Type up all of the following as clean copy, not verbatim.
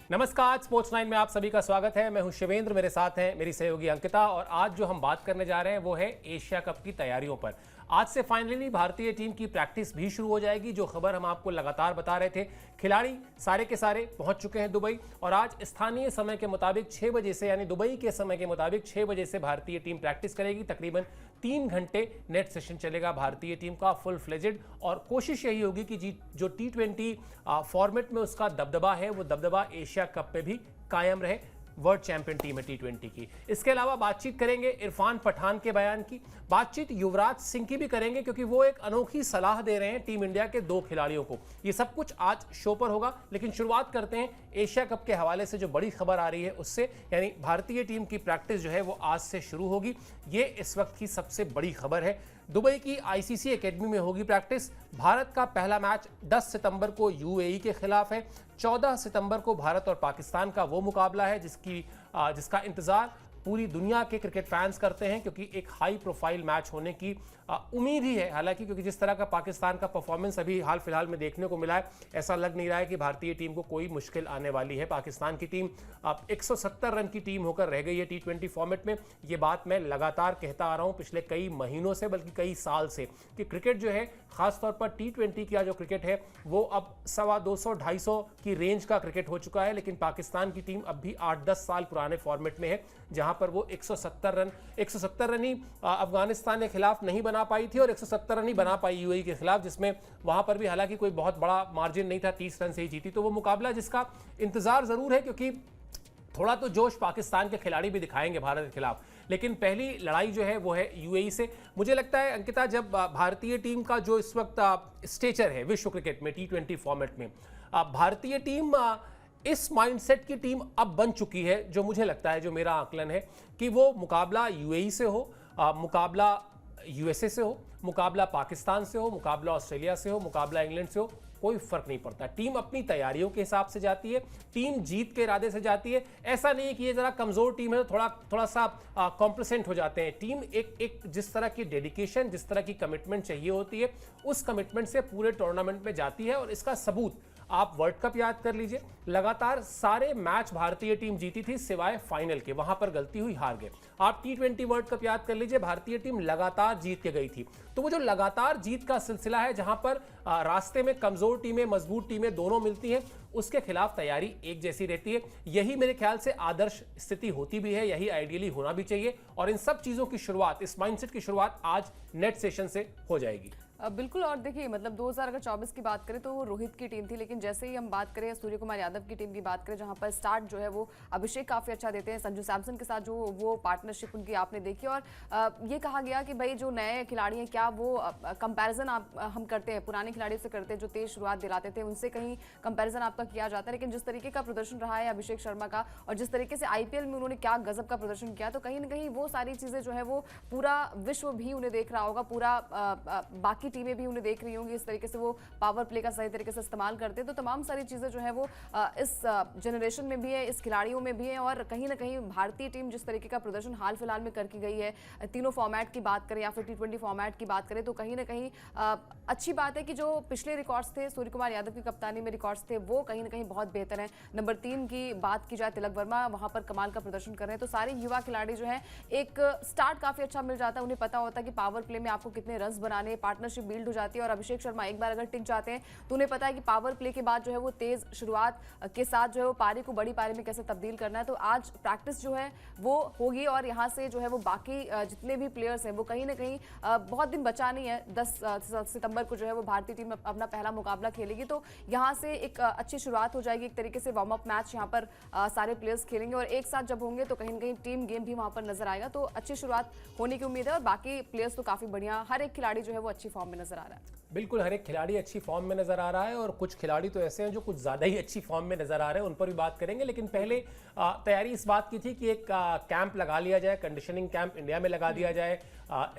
नमस्कार, स्पोर्ट्स 9 में आप सभी का स्वागत है। मैं हूं शिवेंद्र, मेरे साथ हैं मेरी सहयोगी अंकिता और आज जो हम बात करने जा रहे हैं वो है एशिया कप की तैयारियों पर। आज से फाइनली भारतीय टीम की प्रैक्टिस भी शुरू हो जाएगी। जो खबर हम आपको लगातार बता रहे थे, खिलाड़ी सारे के सारे पहुंच चुके हैं दुबई और आज स्थानीय समय के मुताबिक 6 बजे से, यानी दुबई के समय के मुताबिक 6 बजे से भारतीय टीम प्रैक्टिस करेगी। तकरीबन 3 घंटे नेट सेशन चलेगा भारतीय टीम का फुल फ्लेजेड और कोशिश यही होगी कि जो T20 फॉर्मेट में उसका दबदबा है वो दबदबा एशिया कप पे भी कायम रहे। वर्ल्ड चैंपियन टीम है T20 की। इसके अलावा बातचीत करेंगे इरफान पठान के बयान की, बातचीत युवराज सिंह की भी करेंगे क्योंकि वो एक अनोखी सलाह दे रहे हैं टीम इंडिया के 2 खिलाड़ियों को। ये सब कुछ आज शो पर होगा, लेकिन शुरुआत करते हैं एशिया कप के हवाले से जो बड़ी खबर आ रही है उससे, यानी भारतीय टीम की प्रैक्टिस जो है वो आज से शुरू होगी। ये इस वक्त की सबसे बड़ी खबर है। दुबई की आईसीसी एकेडमी में होगी प्रैक्टिस। भारत का पहला मैच 10 सितंबर को यूएई के खिलाफ है। 14 सितंबर को भारत और पाकिस्तान का वो मुकाबला है जिसका इंतजार पूरी दुनिया के क्रिकेट फैंस करते हैं, क्योंकि एक हाई प्रोफाइल मैच होने की उम्मीद ही है। हालांकि क्योंकि जिस तरह का पाकिस्तान का परफॉर्मेंस अभी हाल फिलहाल में देखने को मिला है, ऐसा लग नहीं रहा है कि भारतीय टीम को कोई मुश्किल आने वाली है। पाकिस्तान की टीम 170 रन की टीम होकर रह गई है T20 फॉर्मेट में। ये बात मैं लगातार कहता आ रहा हूँ पिछले कई महीनों से, बल्कि कई साल से, कि क्रिकेट जो है खासतौर पर T20 का जो क्रिकेट है वो अब 250-250 की रेंज का क्रिकेट हो चुका है। लेकिन पाकिस्तान की टीम अब भी 8-10 साल पुराने फॉर्मेट में है, जहां पर वो 170 रन ही अफगानिस्तान के खिलाफ नहीं बना पाई थी और 170 रन ही बना पाई यूएई के खिलाफ, जिसमें वहां पर भी हालांकि कोई बहुत बड़ा मार्जिन नहीं था, 30 रन से ही जीती। तो वो मुकाबला जिसका इंतजार जरूर है, क्योंकि थोड़ा तो जोश पाकिस्तान के खिलाड़ी भी दिखाएंगे भारत के खिलाफ। लेकिन पहली लड़ाई जो है वो है यूएई से। मुझे लगता है अंकिता, जब भारतीय टीम का जो इस वक्त स्टेचर है विश्व क्रिकेट में T20 फॉर्मेट में, भारतीय टीम इस माइंडसेट की टीम अब बन चुकी है, जो मुझे लगता है, जो मेरा आकलन है, कि वो मुकाबला यूएई से हो, मुकाबला यूएसए से हो, मुकाबला पाकिस्तान से हो, मुकाबला ऑस्ट्रेलिया से हो, मुकाबला इंग्लैंड से हो, कोई फर्क नहीं पड़ता। टीम अपनी तैयारियों के हिसाब से जाती है, टीम जीत के इरादे से जाती है। ऐसा नहीं है कि ये जरा कमजोर टीम है तो थोड़ा सा कॉम्प्लेसेंट हो जाते हैं। टीम एक जिस तरह की डेडिकेशन, जिस तरह की कमिटमेंट चाहिए होती है, उस कमिटमेंट से पूरे टूर्नामेंट में जाती है। और इसका सबूत आप वर्ल्ड कप याद कर लीजिए, लगातार सारे मैच भारतीय टीम जीती थी सिवाय फाइनल के, वहां पर गलती हुई, हार गए। आप T20 वर्ल्ड कप याद कर लीजिए, भारतीय टीम लगातार जीत के गई थी। तो वो जो लगातार जीत का सिलसिला है, जहां पर रास्ते में कमजोर टीमें, मजबूत टीमें दोनों मिलती हैं, उसके खिलाफ तैयारी एक जैसी रहती है। यही मेरे ख्याल से आदर्श स्थिति होती भी है, यही आइडियली होना भी चाहिए। और इन सब चीजों की शुरुआत, इस माइंडसेट की शुरुआत आज नेट सेशन से हो जाएगी। बिल्कुल। और देखिए, मतलब 2024 की बात करें तो वो रोहित की टीम थी, लेकिन जैसे ही हम बात करें सूर्य कुमार यादव की टीम की बात करें, जहां पर स्टार्ट जो है वो अभिषेक काफ़ी अच्छा देते हैं। संजू सैमसन के साथ जो वो पार्टनरशिप उनकी आपने देखी, और ये कहा गया कि भाई जो नए खिलाड़ी हैं, क्या वो कंपैरिजन हम करते हैं पुराने खिलाड़ियों से करते हैं, जो तेज शुरुआत दिलाते थे, उनसे कहीं कंपैरिजन आपका किया जाता है। लेकिन जिस तरीके का प्रदर्शन रहा है अभिषेक शर्मा का, और जिस तरीके से IPL में उन्होंने क्या गजब का प्रदर्शन किया, तो कहीं ना कहीं वो सारी चीज़ें जो है वो पूरा विश्व भी उन्हें देख रहा होगा, पूरा बाकी टीमें भी उन्हें देख होंगी। इस तरीके से वो पावर प्ले का सही तरीके से इस्तेमाल करते हैं। तो तमाम सारी चीजें जो है वो इस जनरेशन में भी है, इस खिलाड़ियों में भी है। और कहीं ना कहीं भारतीय टीम जिस तरीके का प्रदर्शन हाल फिलहाल में करके गई है, तीनों फॉर्मेट की बात करें या फिर T20 फॉर्मेट की बात करें, तो कहीं ना कहीं अच्छी बात है कि जो पिछले रिकॉर्ड्स थे, सूर्य कुमार यादव की कप्तानी में रिकॉर्ड्स थे, वो कहीं ना कहीं बहुत बेहतर है। नंबर 3 की बात की जाए, तिलक वर्मा वहां पर कमाल का प्रदर्शन कर रहे हैं। तो सारे युवा खिलाड़ी जो है, एक स्टार्ट काफी अच्छा मिल जाता है, उन्हें पता होता है कि पावर प्ले में आपको कितने रन बनाने, पार्टनरशिप बिल्ड हो जाती है। और अभिषेक शर्मा एक बार अगर टिक जाते हैं तो उन्हें पता है कि पावर प्ले के बाद जो है वो तेज शुरुआत के साथ जो है वो पारी को बड़ी पारी में कैसे तब्दील करना है। तो आज प्रैक्टिस जो है वो होगी, और यहाँ से जो है वो बाकी जितने भी प्लेयर्स हैं वो कहीं ना कहीं बहुत दिन बचा नहीं है। 10 सितंबर को जो है वो भारतीय टीम अपना पहला मुकाबला खेलेगी। तो यहाँ से एक अच्छी शुरुआत हो जाएगी। एक तरीके से वार्म अप मैच यहाँ पर सारे प्लेयर्स खेलेंगे, और एक साथ जब होंगे तो कहीं ना कहीं टीम गेम भी वहाँ पर नजर आएगा। तो अच्छी शुरुआत होने की उम्मीद है, और बाकी प्लेयर्स तो काफी बढ़िया, हर एक खिलाड़ी जो है वो अच्छी फॉर्म में नजर आ रहा है। बिल्कुल, हर एक खिलाड़ी अच्छी फॉर्म में नजर आ रहा है, और कुछ खिलाड़ी तो ऐसे हैं जो कुछ ज़्यादा ही अच्छी फॉर्म में नजर आ रहे हैं, उन पर भी बात करेंगे। लेकिन पहले तैयारी इस बात की थी कि एक कैंप लगा लिया जाए, कंडीशनिंग कैंप इंडिया में लगा दिया जाए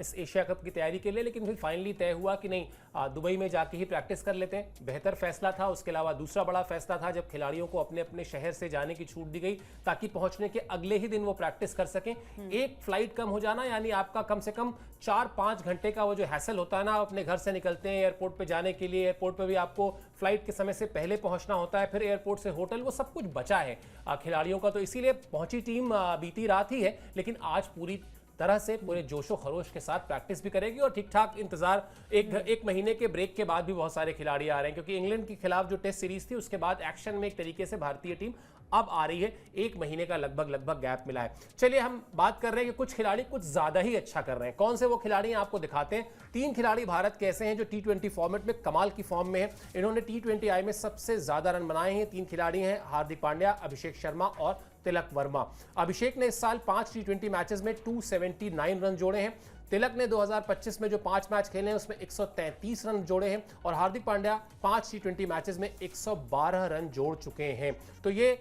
इस एशिया कप की तैयारी के लिए। लेकिन फिर फाइनली तय हुआ कि नहीं, दुबई में जाके ही प्रैक्टिस कर लेते हैं। बेहतर फैसला था। उसके अलावा दूसरा बड़ा फैसला था जब खिलाड़ियों को अपने अपने शहर से जाने की छूट दी गई, ताकि पहुंचने के अगले ही दिन वो प्रैक्टिस कर सकें। एक फ्लाइट कम हो जाना, यानी आपका कम से कम 4-5 घंटे का वो जो हैसल होता है ना, आप अपने घर से निकलते हैं एयरपोर्ट पे जाने के लिए। एयरपोर्ट पे भी आपको फ्लाइट के समय से पहले पहुंचना होता है, फिर एयरपोर्ट से होटल, वो सब कुछ बचा है खिलाड़ियों का। तो इसीलिए पहुंची टीम बीती रात ही है, लेकिन आज पूरी तरह से पूरे जोशो खरोश के साथ प्रैक्टिस भी करेगी और ठीक ठाक इंतजार। एक महीने के ब्रेक के बाद भी बहुत सारे खिलाड़ी आ रहे हैं, क्योंकि इंग्लैंड के खिलाफ जो टेस्ट सीरीज थी उसके बाद एक्शन में एक तरीके से भारतीय टीम अब आ रही है। एक महीने का लगभग गैप मिला है। चलिए हम बात कर रहे हैं कि कुछ खिलाड़ी कुछ ज्यादा ही अच्छा कर रहे हैं। कौन से वो खिलाड़ी हैं आपको दिखाते हैं। 3 खिलाड़ी भारत के ऐसे हैं जो T20 फॉर्मेट में कमाल की फॉर्म में है। इन्होंने T20I में सबसे ज्यादा रन बनाए हैं। 3 खिलाड़ी हैं, हार्दिक पांड्या, अभिषेक शर्मा और तिलक वर्मा। अभिषेक ने इस साल 5 T20 मैचेस में 279 रन जोड़े हैं। तिलक ने 2025 में जो 5 मैच खेले हैं उसमें 133 रन जोड़े हैं और हार्दिक पांड्या 5 T20 मैचेस में 112 रन जोड़ चुके हैं। तो ये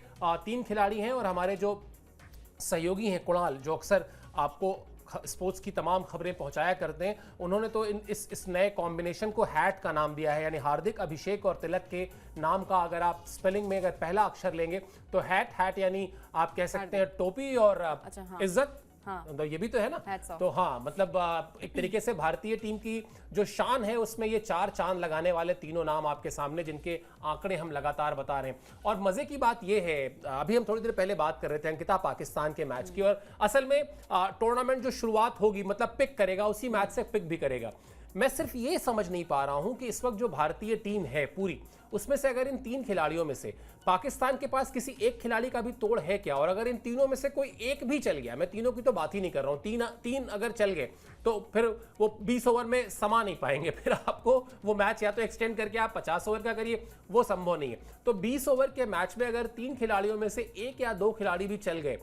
3 खिलाड़ी हैं। और हमारे जो सहयोगी हैं कुणाल, जो अक्सर आपको स्पोर्ट्स की तमाम खबरें पहुंचाया करते हैं, उन्होंने तो इस नए कॉम्बिनेशन को हैट का नाम दिया है। यानी हार्दिक, अभिषेक और तिलक के नाम का अगर आप स्पेलिंग में अगर पहला अक्षर लेंगे तो हैट यानी आप कह सकते हैं टोपी और इज्जत। हाँ। तो ये भी तो है ना। तो हाँ, मतलब एक तरीके से भारतीय टीम की जो शान है उसमें ये 4 चांद लगाने वाले तीनों नाम आपके सामने, जिनके आंकड़े हम लगातार बता रहे हैं। और मजे की बात ये है, अभी हम थोड़ी देर पहले बात कर रहे थे अंकिता पाकिस्तान के मैच की, और असल में टूर्नामेंट जो शुरुआत होगी मतलब पिक करेगा, उसी मैच से पिक भी करेगा। मैं सिर्फ ये समझ नहीं पा रहा हूं कि इस वक्त जो भारतीय टीम है पूरी, उसमें से अगर इन 3 खिलाड़ियों में से पाकिस्तान के पास किसी एक खिलाड़ी का भी तोड़ है क्या, और अगर इन तीनों में से कोई एक भी चल गया, मैं तीनों की तो बात ही नहीं कर रहा हूं, तीन अगर चल गए तो फिर वो 20 ओवर में समा नहीं पाएंगे। फिर आपको वो मैच या तो एक्सटेंड करके आप 50 ओवर का करिए, वो संभव नहीं है। तो 20 ओवर के मैच में अगर 3 खिलाड़ियों में से 1 या 2 खिलाड़ी भी चल गए,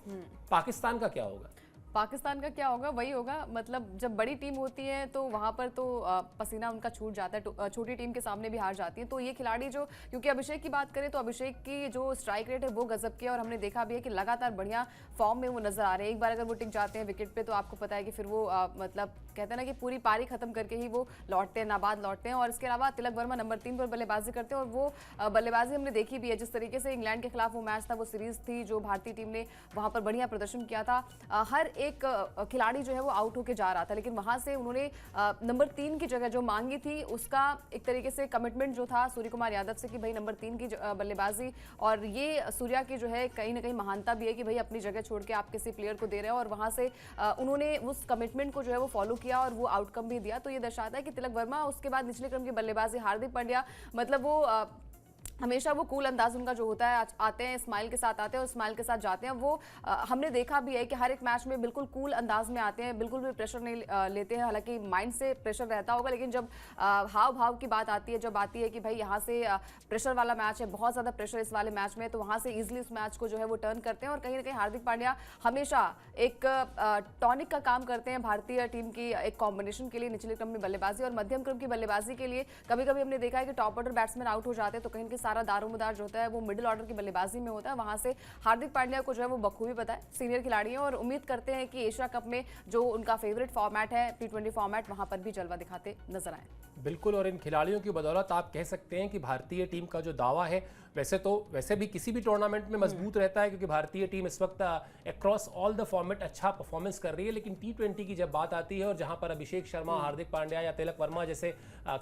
पाकिस्तान का क्या होगा? पाकिस्तान का क्या होगा? वही होगा, मतलब जब बड़ी टीम होती है तो वहां पर तो पसीना उनका छूट जाता है, छोटी टीम के सामने भी हार जाती है। तो ये खिलाड़ी जो, क्योंकि अभिषेक की बात करें तो अभिषेक की जो स्ट्राइक रेट है वो गजब की है, और हमने देखा भी है कि लगातार बढ़िया फॉर्म में वो नजर आ रहे हैं। एक बार अगर वो टिक जाते हैं विकेट पे तो आपको पता है कि फिर वो मतलब कहते हैं ना कि पूरी पारी खत्म करके ही वो लौटते हैं, नाबाद लौटते हैं। और इसके अलावा तिलक वर्मा नंबर 3 पर बल्लेबाजी करते हैं, और वो बल्लेबाजी हमने देखी भी है। जिस तरीके से इंग्लैंड के खिलाफ वो मैच था, वो सीरीज थी जो भारतीय टीम ने वहां पर बढ़िया प्रदर्शन किया था, हर एक खिलाड़ी जो है वो आउट होके जा रहा था, लेकिन वहां से उन्होंने नंबर 3 की जगह जो मांगी थी उसका एक तरीके से कमिटमेंट जो था सूर्य कुमार यादव से कि भाई नंबर 3 की बल्लेबाजी, और ये सूर्या की जो है कहीं ना कहीं महानता भी है कि भाई अपनी जगह छोड़ के आप किसी प्लेयर को दे रहे हो, और वहां से उन्होंने उस कमिटमेंट को जो है वो फॉलो किया और वो आउटकम भी दिया। तो ये दर्शाता है कि तिलक वर्मा, उसके बाद निचले क्रम की बल्लेबाजी हार्दिक पांड्या, मतलब वो हमेशा वो कूल अंदाज उनका जो होता है, आते हैं स्माइल के साथ आते हैं और स्माइल के साथ जाते हैं। वो हमने देखा भी है कि हर एक मैच में बिल्कुल कूल अंदाज में आते हैं, बिल्कुल भी प्रेशर नहीं लेते हैं। हालांकि माइंड से प्रेशर रहता होगा, लेकिन जब हाव भाव की बात आती है, जब आती है कि भाई यहाँ से प्रेशर वाला मैच है, बहुत ज़्यादा प्रेशर इस वाले मैच में, तो वहाँ से ईजिली उस मैच को जो है वो टर्न करते हैं। और कहीं ना कहीं हार्दिक पांड्या हमेशा एक टॉनिक का काम करते हैं भारतीय टीम की एक कॉम्बिनेशन के लिए, निचले क्रम में बल्लेबाजी और मध्यम क्रम की बल्लेबाजी के लिए। कभी कभी हमने देखा है कि टॉप ऑर्डर बैट्समैन आउट हो जाते हैं तो कहीं ना कहीं सारा दारोमदार जो होता है वो मिडिल ऑर्डर की बल्लेबाजी में होता है। वहां से हार्दिक पांड्या को जो है वो बखूबी पता है, सीनियर खिलाड़ी हैं, और उम्मीद करते हैं कि एशिया कप में जो उनका फेवरेट फॉर्मेट है T20 फॉर्मेट, वहां पर भी जलवा दिखाते नजर आए। बिल्कुल, और इन खिलाड़ियों की बदौलत आप कह सकते हैं कि भारतीय टीम का जो दावा है वैसे भी किसी भी टूर्नामेंट में मजबूत रहता है, क्योंकि भारतीय टीम इस वक्त अक्रॉस ऑल द फॉर्मेट अच्छा परफॉर्मेंस कर रही है। लेकिन T20 की जब बात आती है और जहां पर अभिषेक शर्मा, हार्दिक पांड्या या तिलक वर्मा जैसे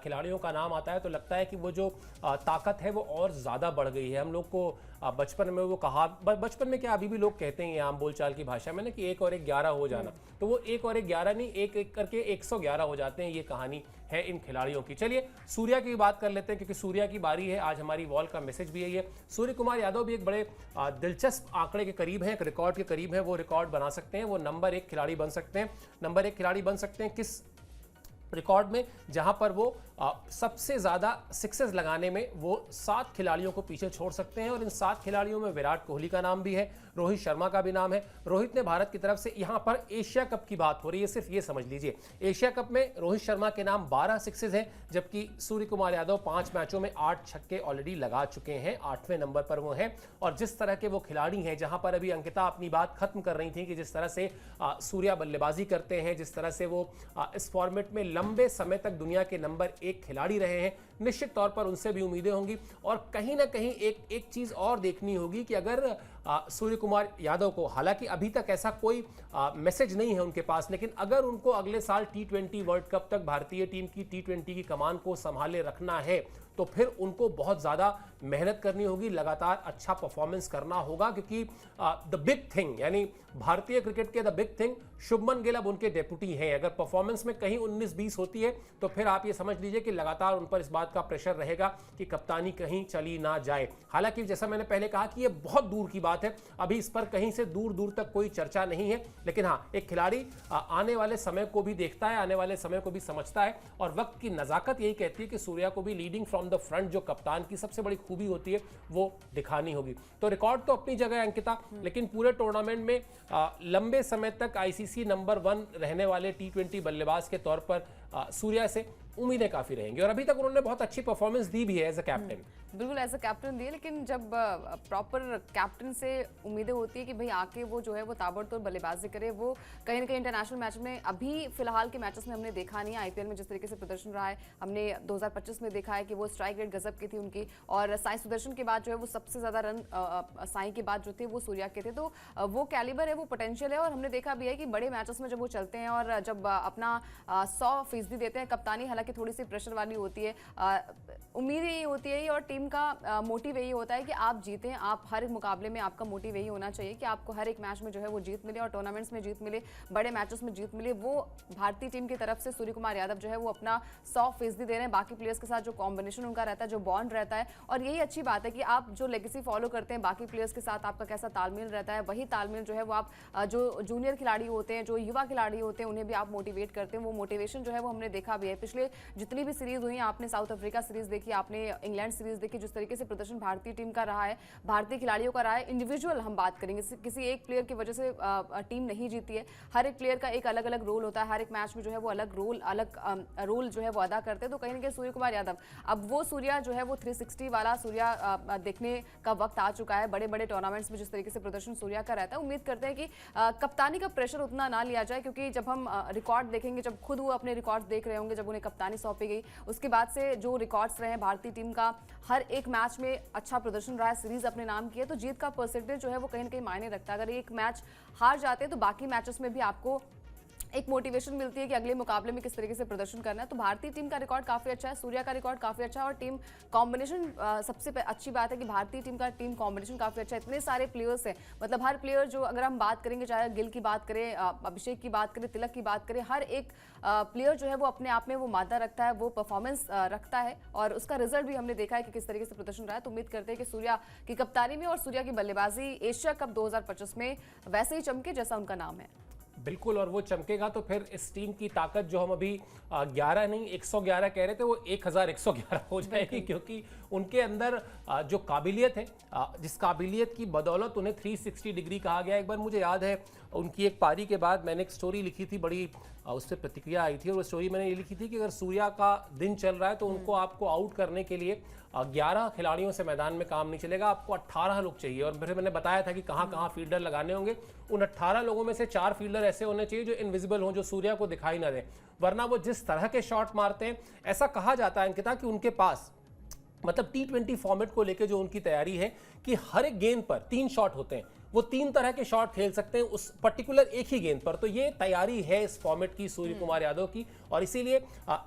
खिलाड़ियों का नाम आता है, तो लगता है कि वो जो ताकत है वो और ज़्यादा बढ़ गई है। हम लोग को बचपन में वो कहा, बचपन में क्या अभी भी लोग कहते हैं आम बोलचाल की भाषा में ना, कि 1 और 1 11 हो जाना, तो वो 1 और 1 11 नहीं, 1 करके 111 हो जाते हैं। ये कहानी है इन खिलाड़ियों की। चलिए सूर्या की बात कर लेते हैं, क्योंकि सूर्या की बारी है। आज हमारी वॉल का मैसेज भी यही है। सूर्य कुमार यादव भी एक बड़े दिलचस्प आंकड़े के करीब हैं, एक रिकॉर्ड के करीब है। वो रिकॉर्ड बना सकते हैं, वो नंबर 1 खिलाड़ी बन सकते हैं। नंबर 1 खिलाड़ी बन सकते हैं किस रिकॉर्ड में? जहां पर वो सबसे ज्यादा सिक्सेस लगाने में वो 7 खिलाड़ियों को पीछे छोड़ सकते हैं, और इन 7 खिलाड़ियों में विराट कोहली का नाम भी है, रोहित शर्मा का भी नाम है। रोहित ने भारत की तरफ से, यहां पर एशिया कप की बात हो रही है, सिर्फ ये समझ लीजिए, एशिया कप में रोहित शर्मा के नाम 12 सिक्सेस हैं, जबकि सूर्य कुमार यादव 5 मैचों में 8 छक्के ऑलरेडी लगा चुके हैं, 8वें नंबर पर वो हैं। और जिस तरह के वो खिलाड़ी हैं, जहां पर अभी अंकिता अपनी बात खत्म कर रही थी कि जिस तरह से सूर्या बल्लेबाजी करते हैं, जिस तरह से वो इस फॉर्मेट में लंबे समय तक दुनिया के नंबर 1 खिलाड़ी रहे हैं, निश्चित तौर पर उनसे भी उम्मीदें होंगी। और कहीं ना कहीं एक चीज और देखनी होगी कि अगर सूर्य कुमार यादव को, हालांकि अभी तक ऐसा कोई मैसेज नहीं है उनके पास, लेकिन अगर उनको अगले साल T20 वर्ल्ड कप तक भारतीय टीम की T20 की कमान को संभाले रखना है तो फिर उनको बहुत ज़्यादा मेहनत करनी होगी, लगातार अच्छा परफॉर्मेंस करना होगा, क्योंकि द बिग थिंग, यानी भारतीय क्रिकेट के the big thing, Shubman Gill अब उनके डेप्यूटी हैं। अगर परफॉर्मेंस में कहीं 19-20 होती है तो फिर आप ये समझ लीजिए कि लगातार उन पर इस बात का प्रेशर रहेगा कि कप्तानी कहीं चली ना जाए। हालांकि जैसा मैंने पहले कहा कि ये बहुत दूर की बात है, अभी इस पर कहीं से दूर दूर तक कोई चर्चा नहीं है, लेकिन हाँ, एक खिलाड़ी आने वाले समय को भी देखता है, आने वाले समय को भी समझता है, और वक्त की नजाकत यही कहती है कि सूर्या को भी लीडिंग फ्रॉम द फ्रंट, जो कप्तान की सबसे बड़ी खूबी होती है, वो दिखानी होगी। तो रिकॉर्ड तो अपनी जगह है अंकिता, लेकिन पूरे टूर्नामेंट में लंबे समय तक आईसीसी नंबर 1 रहने वाले T20 बल्लेबाज के तौर पर सूर्या से उम्मीदें काफी रहेंगी, और अभी तक उन्होंने बहुत अच्छी परफॉर्मेंस दी भी है एज अ कैप्टन। बिल्कुल एज अ कैप्टन दी है, लेकिन जब प्रॉपर कैप्टन से उम्मीदें होती है कि भाई आके वो जो है वो ताबड़तोड़ बल्लेबाजी करे, वो कहीं ना कहीं इंटरनेशनल मैच में, अभी फिलहाल के मैचेस में हमने देखा नहीं है आईपीएल में जिस तरीके से प्रदर्शन रहा है। हमने 2025 में देखा है कि वो स्ट्राइक रेट गजब की थी उनकी, और साई सुदर्शन के बाद जो है वो सबसे ज्यादा रन साई के बाद जो थे वो सूर्या के थे। तो वो कैलिबर है, वो पोटेंशियल है, और हमने देखा भी है कि बड़े मैचेस में जब वो चलते हैं और जब अपना 100% देते हैं, कप्तानी हालांकि थोड़ी सी प्रेशर वाली होती है, उम्मीद यही होती है और टीम का मोटिव यही होता है कि आप जीतें। आप हर एक मुकाबले में आपका मोटिव यही होना चाहिए कि आपको हर एक मैच में जो है वो जीत मिले और टूर्नामेंट्स में जीत मिले, बड़े मैचेस में जीत मिले। वो भारतीय टीम की तरफ से सूर्य कुमार यादव जो है वो अपना 100% दे रहे हैं। बाकी प्लेयर्स के साथ जो कॉम्बिनेशन उनका रहता है, जो बॉन्ड रहता है, और यही अच्छी बात है कि आप जो लेगेसी फॉलो करते हैं, बाकी प्लेयर्स के साथ आपका कैसा तालमेल रहता है, वही तालमेल जो है वो आप जो जूनियर खिलाड़ी होते हैं, जो युवा खिलाड़ी होते हैं, उन्हें भी आप मोटिवेट करते हैं। वो मोटिवेशन जो है वो हमने देखा भी है पिछले जितनी भी सीरीज हुई, आपने साउथ अफ्रीका सीरीज देखी, आपने इंग्लैंड सीरीज देखी, जिस तरीके से प्रदर्शन भारतीय टीम का रहा है, भारतीय खिलाड़ियों का रहा है। इंडिविजुअल हम बात करेंगे, किसी एक प्लेयर की वजह से टीम नहीं जीती है, हर एक प्लेयर का एक अलग अलग रोल होता है, हर एक मैच में जो है वो अलग रोल जो है वो अदा करते हैं। तो कहीं ना कहीं सूर्य कुमार यादव, अब वो सूर्या जो है वो 360 वाला सूर्या देखने का वक्त आ चुका है। बड़े बड़े टूर्नामेंट्स में जिस तरीके से प्रदर्शन सूर्या का रहता है, उम्मीद करते हैं कि कप्तानी का प्रेशर उतना ना लिया जाए, क्योंकि जब हम रिकॉर्ड देखेंगे, जब खुद वो अपने रिकॉर्ड देख रहे होंगे, जब उन्हें कप्तानी सौंपी गई, उसके बाद से जो रिकॉर्ड्स रहे भारतीय टीम का, हर एक मैच में अच्छा प्रदर्शन रहा है, सीरीज अपने नाम की है, तो जीत का परसेंटेज जो है वो कहीं ना कहीं मायने रखता है। अगर एक मैच हार जाते हैं तो बाकी मैचेस में भी आपको एक मोटिवेशन मिलती है कि अगले मुकाबले में किस तरीके से प्रदर्शन करना है। तो भारतीय टीम का रिकॉर्ड काफी अच्छा है, सूर्या का रिकॉर्ड काफी अच्छा है, और टीम कॉम्बिनेशन सबसे अच्छी बात है कि भारतीय टीम का टीम कॉम्बिनेशन काफी अच्छा है। इतने सारे प्लेयर्स हैं, मतलब हर प्लेयर जो, अगर हम बात करेंगे, चाहे गिल की बात करें, अभिषेक की बात करें, तिलक की बात करें, हर एक प्लेयर जो है वो अपने आप में वो मादा रखता है, वो परफॉर्मेंस रखता है, और उसका रिजल्ट भी हमने देखा है कि किस तरीके से प्रदर्शन रहा है। तो उम्मीद करते हैं कि सूर्या की कप्तानी में और सूर्या की बल्लेबाजी एशिया कप 2025 में वैसे ही चमके जैसा उनका नाम है। बिल्कुल, और वो चमकेगा तो फिर इस टीम की ताकत जो हम अभी 11 नहीं 111 कह रहे थे, वो 1111 हो जाएगी, क्योंकि उनके अंदर जो काबिलियत है, जिस काबिलियत की बदौलत उन्हें 360 डिग्री कहा गया। एक बार मुझे याद है उनकी एक पारी के बाद मैंने एक स्टोरी लिखी थी, बड़ी उस पर प्रतिक्रिया आई थी, और वो स्टोरी मैंने ये लिखी थी कि अगर सूर्या का दिन चल रहा है तो उनको आपको आउट करने के लिए 11 खिलाड़ियों से मैदान में काम नहीं चलेगा, आपको 18 लोग चाहिए। और फिर मैंने बताया था कि कहाँ कहाँ फील्डर लगाने होंगे। उन 18 लोगों में से 4 फील्डर ऐसे होने चाहिए जो इनविजिबल हों, जो सूर्या को दिखाई ना दें, वरना वो जिस तरह के शॉट मारते हैं, ऐसा कहा जाता है अंकिता कि उनके पास, मतलब T20 फॉर्मेट को लेकर जो उनकी तैयारी है कि हर एक गेंद पर 3 शॉट होते हैं, वो 3 तरह के शॉट खेल सकते हैं उस पर्टिकुलर एक ही गेंद पर। तो ये तैयारी है इस फॉर्मेट की सूर्य कुमार यादव की, और इसीलिए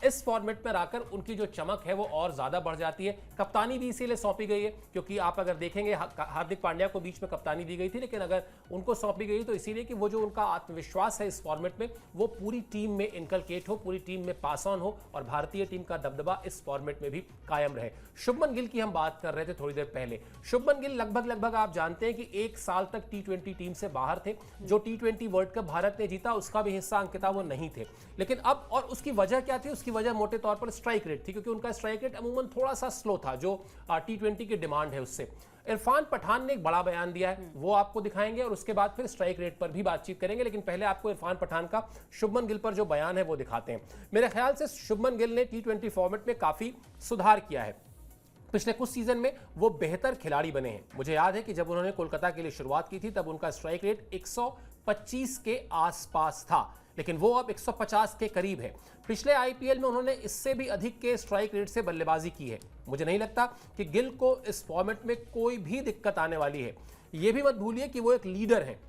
इस फॉर्मेट में आकर उनकी जो चमक है वो और ज्यादा बढ़ जाती है। कप्तानी भी इसीलिए सौंपी गई है, क्योंकि आप अगर देखेंगे हार्दिक पांड्या को बीच में कप्तानी दी गई थी, लेकिन अगर उनको सौंपी गई तो इसीलिए कि वो जो उनका आत्मविश्वास है इस फॉर्मेट में, वो पूरी टीम में इनकलकेट हो, पूरी टीम में पास ऑन हो, और भारतीय टीम का दबदबा इस फॉर्मेट में भी कायम रहे। शुभमन गिल की हम बात कर रहे थे थोड़ी देर पहले। शुभमन गिल लगभग आप जानते हैं कि 1 साल तक T20 टीम से बाहर थे। जो T20 वर्ल्ड कप भारत ने जीता उसका भी हिस्सा अंकिता वो नहीं थे, लेकिन अब, और उसकी वजह क्या थी? उसकी वजह मोटे तौर पर स्ट्राइक रेट थी, क्योंकि उनका स्ट्राइक रेट अमूमन थोड़ा सा स्लो था, जो T20 की डिमांड है उससे। इरफान पठान ने एक बड़ा बयान दिया है, वो आपको दिखाएंगे, और उसके बाद फिर स्ट्राइक रेट पर भी बातचीत करेंगे, लेकिन पहले आपको इरफान पठान का शुभमन गिल पर जो बयान है वो दिखाते हैं। मेरे ख्याल से शुभमन गिल ने T20 फॉर्मेट में काफी सुधार किया है। पिछले कुछ सीजन में वो बेहतर खिलाड़ी बने हैं। मुझे याद है कि जब उन्होंने कोलकाता के लिए शुरुआत की थी, तब उनका स्ट्राइक रेट 125 के आसपास था, लेकिन वो अब 150 के करीब है। पिछले आईपीएल में उन्होंने इससे भी अधिक के स्ट्राइक रेट से बल्लेबाजी की है। मुझे नहीं लगता कि गिल को इस फॉर्मेट में कोई भी दिक्कत आने वाली है। यह भी मत भूलिए कि वो एक लीडर है।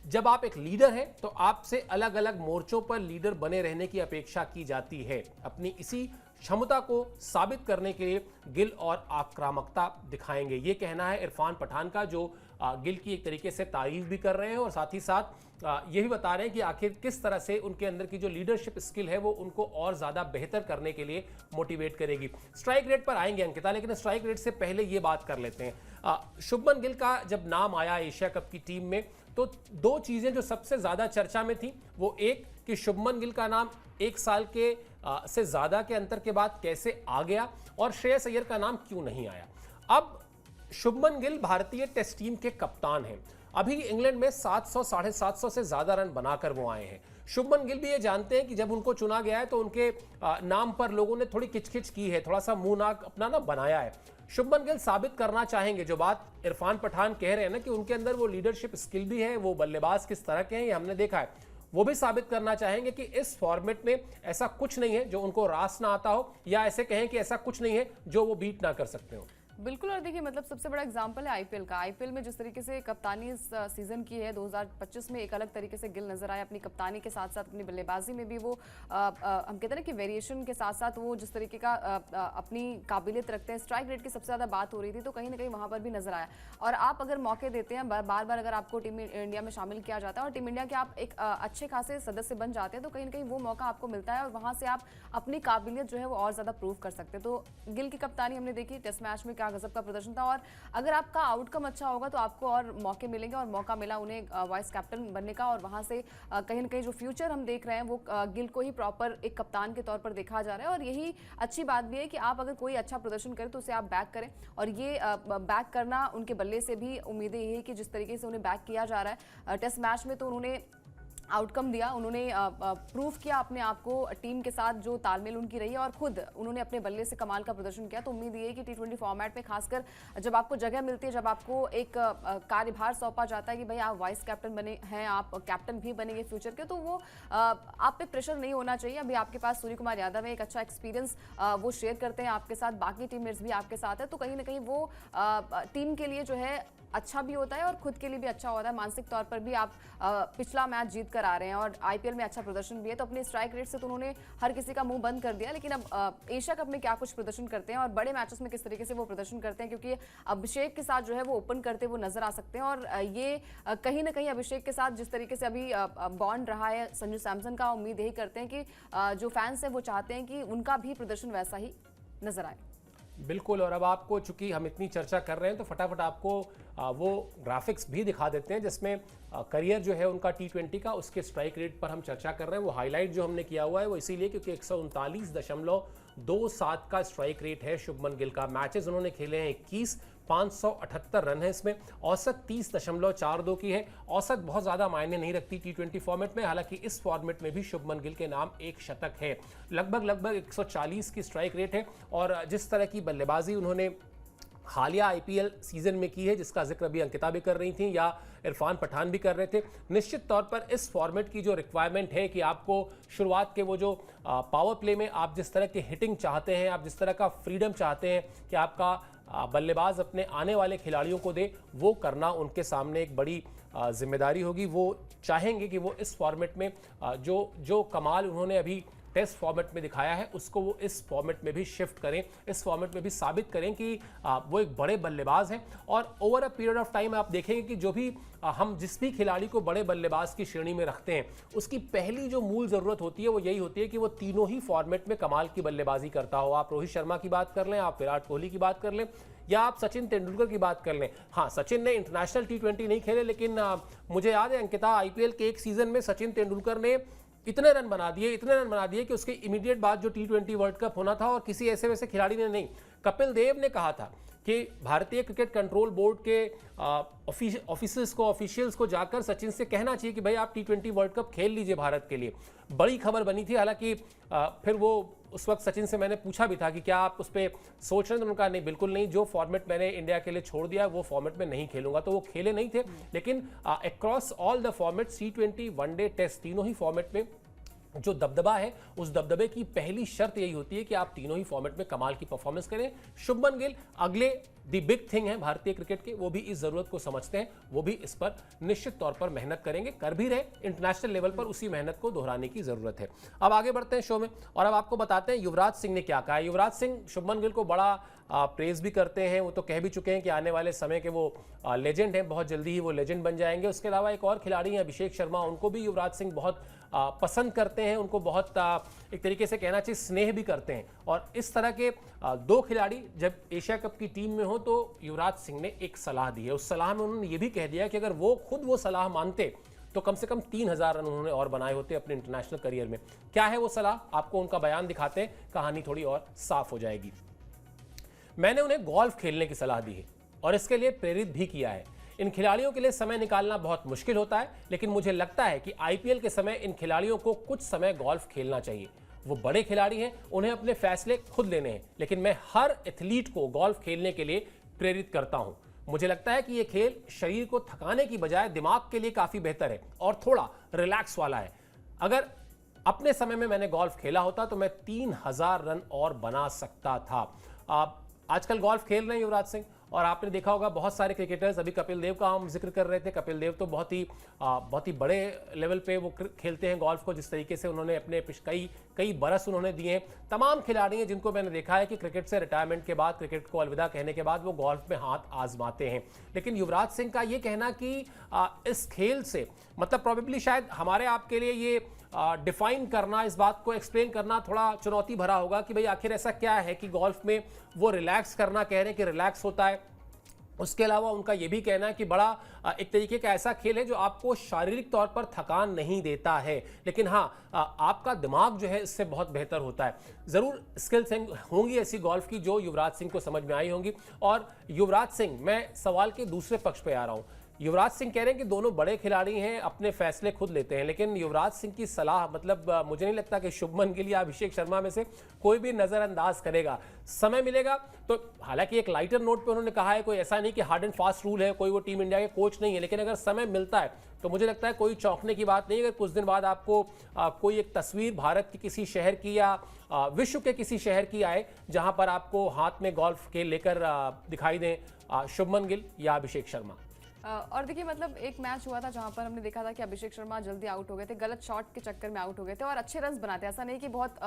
जब आप एक लीडर हैं तो आपसे अलग अलग मोर्चों पर लीडर बने रहने की अपेक्षा की जाती है। अपनी इसी क्षमता को साबित करने के लिए गिल और आक्रामकता दिखाएंगे, ये कहना है इरफान पठान का, जो गिल की एक तरीके से तारीफ भी कर रहे हैं और साथ ही साथ ये भी बता रहे हैं कि आखिर किस तरह से उनके अंदर की जो लीडरशिप स्किल है वो उनको और ज़्यादा बेहतर करने के लिए मोटिवेट करेगी। स्ट्राइक रेट पर आएंगे अंकिता, लेकिन स्ट्राइक रेट से पहले ये बात कर लेते हैं। शुभमन गिल का जब नाम आया एशिया कप की टीम में तो दो चीज़ें जो सबसे ज़्यादा चर्चा में थी, वो एक कि शुभमन गिल का नाम 1 साल के से ज़्यादा के अंतर के बाद कैसे आ गया और श्रेयस अय्यर का नाम क्यों नहीं आया। अब शुभमन गिल भारतीय टेस्ट टीम के कप्तान हैं। अभी इंग्लैंड में 700 साढ़े 700 से ज़्यादा रन बनाकर वो आए हैं। शुभमन गिल भी ये जानते हैं कि जब उनको चुना गया है तो उनके नाम पर लोगों ने थोड़ी किचकिच की है, थोड़ा सा मुंह नाक अपना ना बनाया है। शुभमन गिल साबित करना चाहेंगे, जो बात इरफान पठान कह रहे हैं ना कि उनके अंदर वो लीडरशिप स्किल भी है, वो बल्लेबाज किस तरह के हैं ये हमने देखा है, वो भी साबित करना चाहेंगे कि इस फॉर्मेट में ऐसा कुछ नहीं है जो उनको रास ना आता हो, या ऐसे कहें कि ऐसा कुछ नहीं है जो वो बीट ना कर सकते हो। बिल्कुल, और देखिए मतलब सबसे बड़ा एग्जांपल है आईपीएल का। आईपीएल में जिस तरीके से कप्तानी इस सीजन की है 2025 में, एक अलग तरीके से गिल नजर आए। अपनी कप्तानी के साथ साथ अपनी बल्लेबाजी में भी वो हम कहते हैं ना कि वेरिएशन के साथ साथ वो जिस तरीके का अपनी काबिलियत रखते हैं। स्ट्राइक रेट की सबसे ज़्यादा बात हो रही थी तो कहीं ना कहीं वहाँ पर भी नजर आया। और आप अगर मौके देते हैं, बार बार अगर आपको टीम इंडिया में शामिल किया जाता है और टीम इंडिया के आप एक अच्छे खासे सदस्य बन जाते हैं तो कहीं ना कहीं वो मौका आपको मिलता है और वहाँ से आप अपनी काबिलियत जो है वो और ज़्यादा प्रूव कर सकते हैं। तो गिल की कप्तानी हमने देखी, टेस्ट मैच में क्या गजब का प्रदर्शन था, और अगर आपका आउटकम अच्छा होगा तो आपको और मौके मिलेंगे, और मौका मिला उन्हें वाइस कैप्टन बनने का। और वहां से कहीं ना कहीं जो फ्यूचर हम देख रहे हैं वो गिल को ही प्रॉपर एक कप्तान के तौर पर देखा जा रहा है। और यही अच्छी बात भी है कि आप अगर कोई अच्छा प्रदर्शन करें तो उसे आप बैक करें, और ये बैक करना उनके बल्ले से भी उम्मीदें यही है कि जिस तरीके से उन्हें बैक किया जा रहा है टेस्ट मैच में, तो उन्होंने आउटकम दिया, उन्होंने प्रूव किया अपने आप को, टीम के साथ जो तालमेल उनकी रही है, और खुद उन्होंने अपने बल्ले से कमाल का प्रदर्शन किया। तो उम्मीद ये है कि टी20 फॉर्मेट में खासकर जब आपको जगह मिलती है, जब आपको एक कार्यभार सौंपा जाता है कि भाई आप वाइस कैप्टन बने हैं, आप कैप्टन भी बनेंगे फ्यूचर के, तो वो आप पे प्रेशर नहीं होना चाहिए। अभी आपके पास सूर्य कुमार यादव है, एक अच्छा एक्सपीरियंस वो शेयर करते हैं आपके साथ, बाकी टीममेट्स भी आपके साथ है, तो कहीं ना कहीं वो टीम के लिए जो है अच्छा भी होता है और खुद के लिए भी अच्छा होता है। मानसिक तौर पर भी आप पिछला मैच जीत कर आ रहे हैं और आईपीएल में अच्छा प्रदर्शन भी है, तो अपने स्ट्राइक रेट से तो उन्होंने हर किसी का मुंह बंद कर दिया। लेकिन अब एशिया कप में क्या कुछ प्रदर्शन करते हैं और बड़े मैचेस में किस तरीके से वो प्रदर्शन करते हैं, क्योंकि अभिषेक के साथ जो है वो ओपन करते वो नजर आ सकते हैं। और ये कहीं ना कहीं अभिषेक के साथ जिस तरीके से अभी बॉन्ड रहा है संजू सैमसन का, उम्मीद यही करते हैं कि जो फैंस है वो चाहते हैं कि उनका भी प्रदर्शन वैसा ही नजर आए। बिल्कुल, और अब आपको चूंकि हम इतनी चर्चा कर रहे हैं तो फटाफट आपको वो ग्राफिक्स भी दिखा देते हैं जिसमें करियर जो है उनका टी20 का, उसके स्ट्राइक रेट पर हम चर्चा कर रहे हैं। वो हाईलाइट जो हमने किया हुआ है वो इसीलिए क्योंकि 139.27 का स्ट्राइक रेट है शुभमन गिल का। मैचेस उन्होंने खेले हैं 21, 578 रन है इसमें, औसत 30.42 की है। औसत बहुत ज़्यादा मायने नहीं रखती टी20 फॉर्मेट में, हालांकि इस फॉर्मेट में भी शुभमन गिल के नाम एक शतक है। लगभग 140 की स्ट्राइक रेट है, और जिस तरह की बल्लेबाजी उन्होंने हालिया आईपीएल सीजन में की है, जिसका जिक्र अभी अंकिता भी कर रही थी या इरफान पठान भी कर रहे थे, निश्चित तौर पर इस फॉर्मेट की जो रिक्वायरमेंट है कि आपको शुरुआत के वो जो पावर प्ले में आप जिस तरह की हिटिंग चाहते हैं, आप जिस तरह का फ्रीडम चाहते हैं कि आपका बल्लेबाज अपने आने वाले खिलाड़ियों को दे, वो करना उनके सामने एक बड़ी जिम्मेदारी होगी। वो चाहेंगे कि वो इस फॉर्मेट में जो कमाल उन्होंने अभी टेस्ट फॉर्मेट में दिखाया है उसको वो इस फॉर्मेट में भी शिफ्ट करें, इस फॉर्मेट में भी साबित करें कि वो एक बड़े बल्लेबाज हैं। और over a period of time आप देखेंगे कि जो भी हम जिस भी खिलाड़ी को बड़े बल्लेबाज की श्रेणी में रखते हैं, उसकी पहली जो मूल ज़रूरत होती है वो यही होती है कि वो तीनों ही फॉर्मेट में कमाल की बल्लेबाजी करता हो। आप रोहित शर्मा की बात कर लें, आप विराट कोहली की बात कर लें, या आप सचिन तेंदुलकर की बात कर लें। हाँ, सचिन ने इंटरनेशनल टी20 नहीं खेले, लेकिन मुझे याद है अंकिता, आईपीएल के एक सीजन में सचिन तेंदुलकर ने इतने रन बना दिए कि उसके इमीडिएट बाद जो टी20 वर्ल्ड कप होना था और किसी ऐसे वैसे खिलाड़ी ने नहीं। कपिल देव ने कहा था कि भारतीय क्रिकेट कंट्रोल बोर्ड के ऑफिशियल्स को जाकर सचिन से कहना चाहिए कि भाई आप टी20 वर्ल्ड कप खेल लीजिए भारत के लिए। बड़ी खबर बनी थी, हालांकि फिर वो उस वक्त सचिन से मैंने पूछा भी था कि क्या आप उस पर सोच रहे हैं, तो उन्होंने कहा नहीं, बिल्कुल नहीं, जो फॉर्मेट मैंने इंडिया के लिए छोड़ दिया वो फॉर्मेट में नहीं खेलूंगा। तो वो खेले नहीं थे, लेकिन across all the format, T20, one day, test, तीनों ही फॉर्मेट में जो दबदबा है, उस दबदबे की पहली शर्त यही होती है कि आप तीनों ही फॉर्मेट में कमाल की परफॉर्मेंस करें। शुभमन गिल अगले दी बिग थिंग है भारतीय क्रिकेट के, वो भी इस जरूरत को समझते हैं, वो भी इस पर निश्चित तौर पर मेहनत करेंगे, कर भी रहे। इंटरनेशनल लेवल पर उसी मेहनत को दोहराने की जरूरत है। अब आगे बढ़ते हैं शो में, और अब आपको बताते हैं युवराज सिंह ने क्या कहा है। युवराज सिंह शुभमन गिल को बड़ा प्रेज भी करते हैं, वो तो कह भी चुके हैं कि आने वाले समय के वो लेजेंड हैं, बहुत जल्दी ही वो लेजेंड बन जाएंगे। उसके अलावा एक और खिलाड़ी हैं अभिषेक शर्मा, उनको भी युवराज सिंह बहुत पसंद करते हैं, उनको बहुत एक तरीके से कहना चाहिए स्नेह भी करते हैं। और इस तरह के दो खिलाड़ी जब एशिया कप की टीम में हो तो युवराज सिंह ने एक सलाह दी है। उस सलाह में उन्होंने ये भी कह दिया कि अगर वो खुद वो सलाह मानते तो कम से कम 3000 रन उन्होंने और बनाए होते अपने इंटरनेशनल करियर में। क्या है वो सलाह, आपको उनका बयान दिखाते हैं, कहानी थोड़ी और साफ हो जाएगी। मैंने उन्हें गोल्फ खेलने की सलाह दी है और इसके लिए प्रेरित भी किया है। इन खिलाड़ियों के लिए समय निकालना बहुत मुश्किल होता है, लेकिन मुझे लगता है कि आईपीएल के समय इन खिलाड़ियों को कुछ समय गोल्फ खेलना चाहिए। वो बड़े खिलाड़ी हैं, उन्हें अपने फैसले खुद लेने हैं, लेकिन मैं हर एथलीट को गोल्फ खेलने के लिए प्रेरित करता हूं। मुझे लगता है कि यह खेल शरीर को थकाने की बजाय दिमाग के लिए काफी बेहतर है और थोड़ा रिलैक्स वाला है। अगर अपने समय में मैंने गोल्फ खेला होता तो मैं 3000 रन और बना सकता था। आजकल गोल्फ खेल रहे हैं युवराज सिंह, और आपने देखा होगा बहुत सारे क्रिकेटर्स, अभी कपिल देव का हम जिक्र कर रहे थे, कपिल देव तो बहुत ही बड़े लेवल पे वो खेलते हैं गोल्फ को, जिस तरीके से उन्होंने अपने कई बरस उन्होंने दिए हैं। तमाम खिलाड़ी हैं जिनको मैंने देखा है कि क्रिकेट से रिटायरमेंट के बाद, क्रिकेट को अलविदा कहने के बाद वो गोल्फ में हाथ आजमाते हैं। लेकिन युवराज सिंह का ये कहना कि इस खेल से मतलब प्रॉबेबली शायद हमारे आपके लिए ये डिफाइन करना, इस बात को एक्सप्लेन करना थोड़ा चुनौती भरा होगा कि भाई आखिर ऐसा क्या है कि गोल्फ में वो रिलैक्स करना कह रहे हैं कि रिलैक्स होता है। उसके अलावा उनका यह भी कहना है कि बड़ा एक तरीके का ऐसा खेल है जो आपको शारीरिक तौर पर थकान नहीं देता है, लेकिन हाँ आपका दिमाग जो है इससे बहुत बेहतर होता है। जरूर स्किल्स होंगी ऐसी गोल्फ की जो युवराज सिंह को समझ में आई होंगी। और युवराज सिंह, मैं सवाल के दूसरे पक्ष पे आ रहा हूं। युवराज सिंह कह रहे हैं कि दोनों बड़े खिलाड़ी हैं, अपने फैसले खुद लेते हैं, लेकिन युवराज सिंह की सलाह मतलब मुझे नहीं लगता कि शुभमन गिल या अभिषेक शर्मा में से कोई भी नजरअंदाज करेगा। समय मिलेगा तो, हालांकि एक लाइटर नोट पे उन्होंने कहा है, कोई ऐसा नहीं कि हार्ड एंड फास्ट रूल है, कोई वो टीम इंडिया के कोच नहीं है, लेकिन अगर समय मिलता है तो मुझे लगता है कोई चौंकने की बात नहीं। अगर कुछ दिन बाद आपको कोई एक तस्वीर भारत के किसी शहर की या विश्व के किसी शहर की आए जहां पर आपको हाथ में गोल्फ के लेकर दिखाई दें शुभमन गिल या अभिषेक शर्मा। और देखिए मतलब एक मैच हुआ था जहां पर हमने देखा था कि अभिषेक शर्मा जल्दी आउट हो गए थे, गलत शॉट के चक्कर में आउट हो गए थे और अच्छे रन्स बनाते, ऐसा नहीं कि बहुत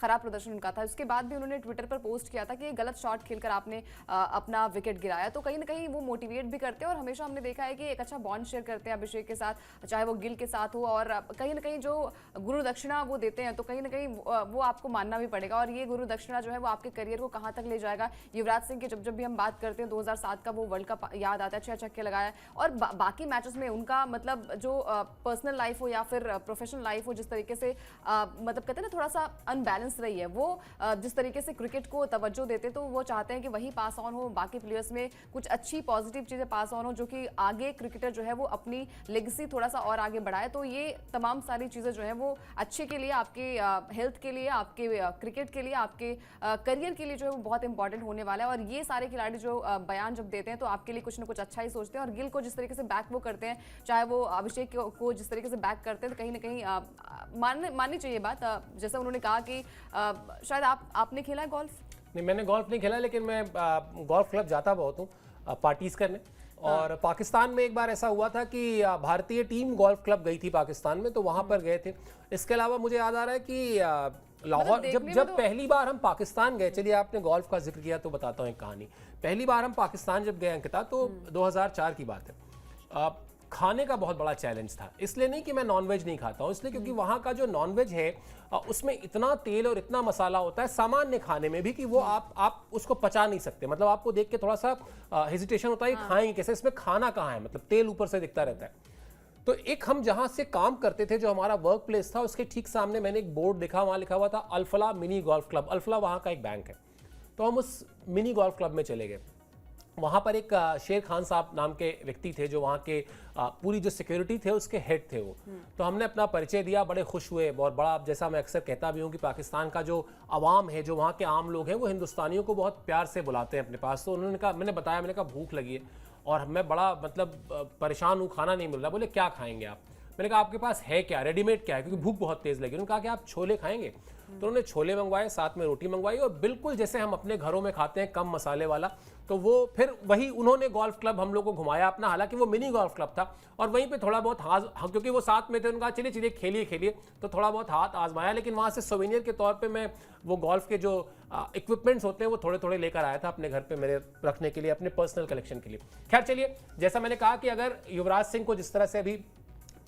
खराब प्रदर्शन उनका था। उसके बाद भी उन्होंने ट्विटर पर पोस्ट किया था कि गलत शॉट खेलकर आपने अपना विकेट गिराया, तो कहीं ना कहीं वो मोटिवेट भी करते हैं। और हमेशा हमने देखा है कि एक अच्छा बॉन्ड शेयर करते हैं अभिषेक के साथ, चाहे वो गिल के साथ हो, और कहीं ना कहीं जो गुरु दक्षिणा वो देते हैं तो कहीं ना कहीं वो आपको मानना भी पड़ेगा। और ये गुरु दक्षिणा जो है वो आपके करियर को कहाँ तक ले जाएगा। युवराज सिंह की जब भी हम बात करते हैं 2007 का वो वर्ल्ड कप याद आता है, 6 छक्के लगाया, और बाकी मैचेस में उनका मतलब जो पर्सनल लाइफ हो या फिर प्रोफेशनल लाइफ हो, जिस तरीके से मतलब कहते हैं ना थोड़ा सा अनबैलेंस रही है, वो जिस तरीके से क्रिकेट को तवज्जो देते तो वो चाहते हैं कि वही पास ऑन हो, बाकी प्लेयर्स में कुछ अच्छी पॉजिटिव चीजें पास ऑन हो, जो कि आगे क्रिकेटर जो है वो अपनी लेगेसी थोड़ा सा और आगे बढ़ाए। तो ये तमाम सारी चीजें जो है वो अच्छे के लिए, आपके हेल्थ के लिए, आपके क्रिकेट के लिए, आपके करियर के लिए जो है वो बहुत इंपॉर्टेंट होने वाला है। और ये सारे खिलाड़ी जो बयान जब देते हैं तो आपके लिए कुछ ना कुछ अच्छा ही सोचते हैं। और गिल को जिस तरीके से बैक वो करते हैं, चाहे वो अभिषेक को जिस तरीके से बैक करते हैं, तो कहीं ना कहीं माननी चाहिए बात। जैसा उन्होंने कहा कि शायद आपने खेला है गोल्फ? नहीं, मैंने गोल्फ नहीं खेला, लेकिन मैं गोल्फ क्लब जाता बहुत हूँ पार्टीज करने। और पाकिस्तान में एक बार ऐसा हुआ था कि भारतीय टीम गोल्फ क्लब गई थी पाकिस्तान में, तो वहां पर गए थे। इसके अलावा मुझे याद आ रहा है कि लाहौर जब पहली बार हम पाकिस्तान गए, चलिए आपने गोल्फ का जिक्र किया तो बताता हूँ एक कहानी। पहली बार हम पाकिस्तान जब गए अंकिता, तो 2004 की बात है। खाने का बहुत बड़ा चैलेंज था, इसलिए नहीं कि मैं नॉनवेज नहीं खाता हूं, इसलिए क्योंकि वहां का जो नॉनवेज है उसमें इतना तेल और इतना मसाला होता है सामान्य खाने में भी कि वो आप उसको पचा नहीं सकते। मतलब आपको देख के थोड़ा सा हेजिटेशन होता है, खाएं कैसे, इसमें खाना कहाँ है, मतलब तेल ऊपर से दिखता रहता है। तो एक हम जहां से काम करते थे, जो हमारा वर्क प्लेस था, उसके ठीक सामने मैंने एक बोर्ड देखा, वहां लिखा हुआ था Alfalah mini golf club. Alfalah वहां का एक बैंक है, तो हम उस मिनी गोल्फ क्लब में चले गए। वहाँ पर एक शेर खान साहब नाम के व्यक्ति थे जो वहाँ के पूरी जो सिक्योरिटी थे उसके हेड थे वो। तो हमने अपना परिचय दिया, बड़े खुश हुए। बहुत बड़ा, जैसा मैं अक्सर कहता भी हूँ कि पाकिस्तान का जो अवाम है, जो वहाँ के आम लोग हैं, वो हिंदुस्तानियों को बहुत प्यार से बुलाते हैं अपने पास। तो उन्होंने कहा, मैंने बताया, मैंने कहा भूख लगी है और मैं बड़ा मतलब परेशान हूँ, खाना नहीं मिल रहा। बोले क्या खाएंगे आप? मैंने कहा आपके पास है क्या, रेडीमेड क्या है, क्योंकि भूख बहुत तेज़ लगी। उन्होंने कहा कि आप छोले खाएंगे। तो उन्होंने छोले मंगवाए, साथ में रोटी मंगवाई, और बिल्कुल जैसे हम अपने घरों में खाते हैं, कम मसाले वाला। तो वो फिर वही उन्होंने गोल्फ क्लब हम लोग को घुमाया अपना, हालांकि वो मिनी गोल्फ क्लब था, और वहीं पे थोड़ा बहुत हाथ, क्योंकि वो साथ में थे, उनका चलिए चलिए खेलिए, तो थोड़ा बहुत हाथ आजमाया। लेकिन वहाँ से सोवेनियर के तौर पे मैं वो गोल्फ के जो इक्विपमेंट्स होते हैं वो थोड़े थोड़े लेकर आया था अपने घर पे मेरे रखने के लिए, अपने पर्सनल कलेक्शन के लिए। खैर चलिए, जैसा मैंने कहा कि अगर युवराज सिंह को जिस तरह से अभी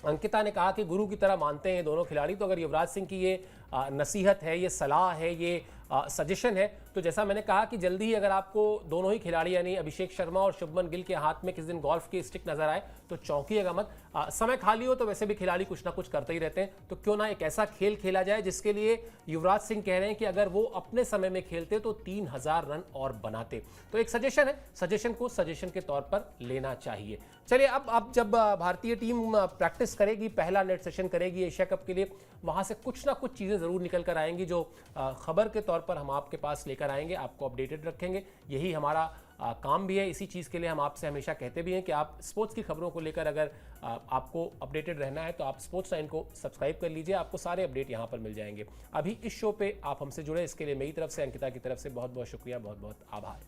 अंकिता ने कहा कि गुरु की तरह मानते हैं दोनों खिलाड़ी, तो अगर युवराज सिंह की ये नसीहत है, ये सलाह है, ये सजेशन है, तो जैसा मैंने कहा कि जल्दी ही अगर आपको दोनों ही खिलाड़ी यानी अभिषेक शर्मा और शुभमन गिल के हाथ में किसी दिन गोल्फ की स्टिक नजर आए तो चौंकिएगा मत। समय खाली हो तो वैसे भी खिलाड़ी कुछ ना कुछ करते ही रहते हैं, तो क्यों ना एक ऐसा खेल खेला जाए जिसके लिए युवराज सिंह कह रहे हैं कि अगर वो अपने समय में खेलते तो 3000 रन और बनाते। तो एक सजेशन है, सजेशन को सजेशन के तौर पर लेना चाहिए। चलिए, अब जब भारतीय टीम प्रैक्टिस करेगी, पहला नेट सेशन करेगी एशिया कप के लिए, वहाँ से कुछ ना कुछ चीज़ें ज़रूर निकल कर आएंगी जो खबर के तौर पर हम आपके पास लेकर आएंगे, आपको अपडेटेड रखेंगे। यही हमारा काम भी है। इसी चीज़ के लिए हम आपसे हमेशा कहते भी हैं कि आप स्पोर्ट्स की खबरों को लेकर अगर आपको अपडेटेड रहना है तो आप स्पोर्ट्स लाइन को सब्सक्राइब कर लीजिए, आपको सारे अपडेट यहाँ पर मिल जाएंगे। अभी इस शो पे आप हमसे जुड़े, इसके लिए मेरी तरफ से, अंकिता की तरफ से बहुत बहुत शुक्रिया, बहुत बहुत आभार।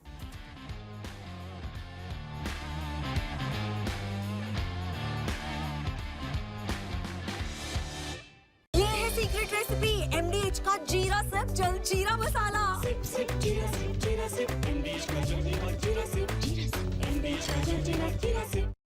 सीक्रेट रेसिपी MDH का जीरा सिप जल जीरा मसाला। सिप सिप जीरा सिप MDH का जल जीरा सिप MDH का जल जीरा सिप।